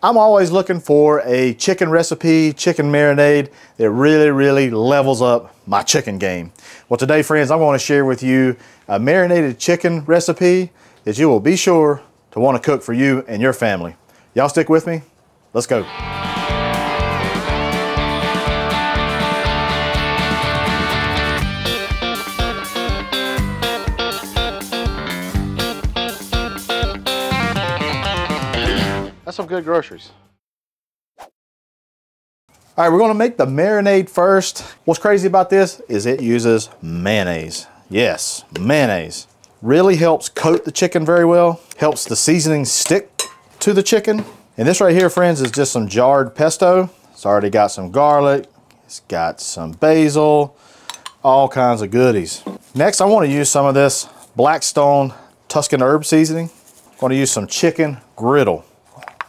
I'm always looking for a chicken recipe, chicken marinade that really levels up my chicken game. Well, today, friends, I'm going to share with you a marinated chicken recipe that you will be sure to want to cook for you and your family. Y'all stick with me. Let's go. That's some good groceries. All right, we're gonna make the marinade first. What's crazy about this is it uses mayonnaise. Yes, mayonnaise. Really helps coat the chicken very well, helps the seasoning stick to the chicken. And this right here, friends, is just some jarred pesto. It's already got some garlic, it's got some basil, all kinds of goodies. Next, I wanna use some of this Blackstone Tuscan Herb seasoning. I'm gonna use some Chicken Griddle.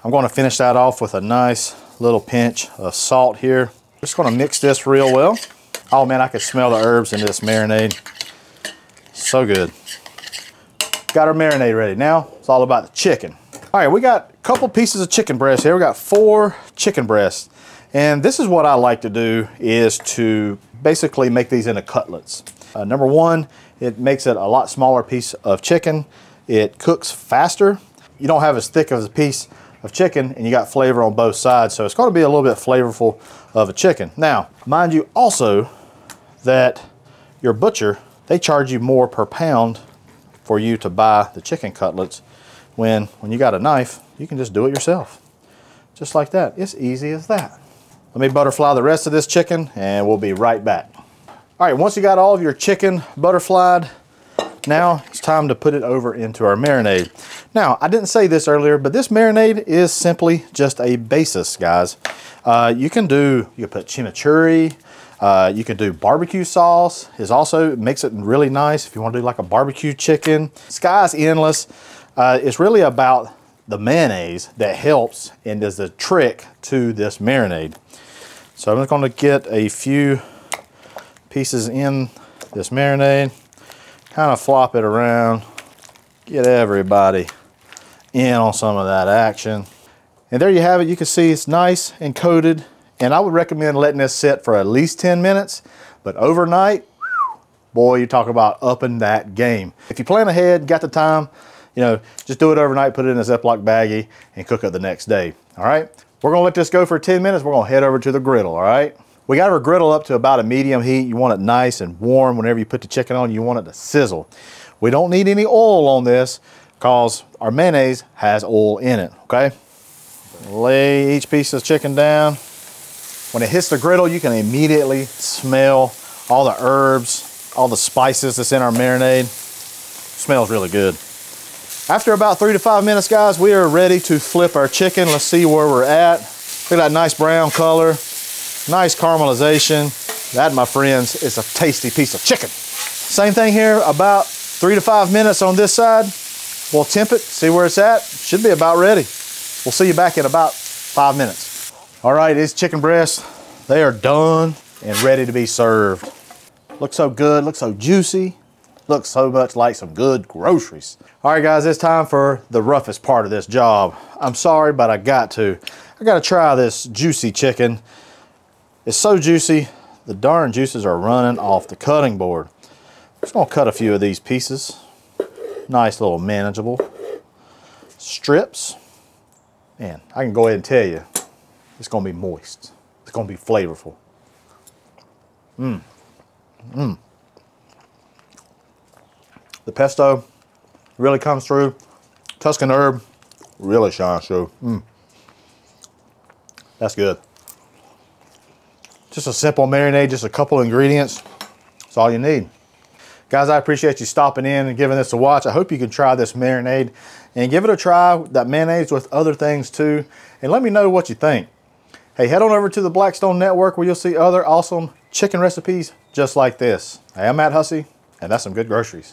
I'm going to finish that off with a nice little pinch of salt here. Just going to mix this real well. Oh man, I can smell the herbs in this marinade. So good. Got our marinade ready. Now it's all about the chicken. All right, we got a couple pieces of chicken breast here. We got 4 chicken breasts. And this is what I like to do, is to basically make these into cutlets. Number one, it makes it a lot smaller piece of chicken. It cooks faster. You don't have as thick of a piece of chicken, and you got flavor on both sides, so it's going to be a little bit flavorful of a chicken. Now, mind you also that your butcher, they charge you more per pound for you to buy the chicken cutlets, when you got a knife, you can just do it yourself. Just like that. It's easy as that. Let me butterfly the rest of this chicken, and we'll be right back. All right, once you got all of your chicken butterflied, now it's time to put it over into our marinade. Now, I didn't say this earlier, but this marinade is simply just a basis, guys. You can put chimichurri, you can do barbecue sauce. It makes it really nice if you want to do like a barbecue chicken. Sky's endless. It's really about the mayonnaise that helps and is the trick to this marinade. So I'm just going to get a few pieces in this marinade. Kind of flop it around, get everybody in on some of that action. And there you have it. You can see it's nice and coated, and I would recommend letting this sit for at least 10 minutes, but overnight, boy, you talk about upping that game. If you plan ahead, got the time, just do it overnight, put it in a Ziploc baggie, and cook it the next day, all right? We're gonna let this go for 10 minutes. We're gonna head over to the griddle, all right? We got our griddle up to about a medium heat. You want it nice and warm. Whenever you put the chicken on, you want it to sizzle. We don't need any oil on this because our mayonnaise has oil in it, okay? Lay each piece of chicken down. When it hits the griddle, you can immediately smell all the herbs, all the spices that's in our marinade. Smells really good. After about 3 to 5 minutes, guys, we are ready to flip our chicken. Let's see where we're at. Look at that nice brown color. Nice caramelization. That, my friends, is a tasty piece of chicken. Same thing here, about 3 to 5 minutes on this side. We'll temp it, see where it's at. Should be about ready. We'll see you back in about 5 minutes. All right, these chicken breasts, they are done and ready to be served. Looks so good, looks so juicy. Looks so much like some good groceries. All right, guys, it's time for the roughest part of this job. I'm sorry, but I got to try this juicy chicken. It's so juicy, the darn juices are running off the cutting board. I'm just gonna cut a few of these pieces. Nice little manageable strips. Man, I can go ahead and tell you, it's gonna be moist. It's gonna be flavorful. The pesto really comes through. Tuscan herb really shines through. That's good. Just a simple marinade, just a couple ingredients. That's all you need. Guys, I appreciate you stopping in and giving this a watch. I hope you can try this marinade and give it a try, that mayonnaise with other things too, and let me know what you think. Hey, head on over to the Blackstone Network where you'll see other awesome chicken recipes just like this. Hey, I'm Matt Hussey, and that's some good groceries.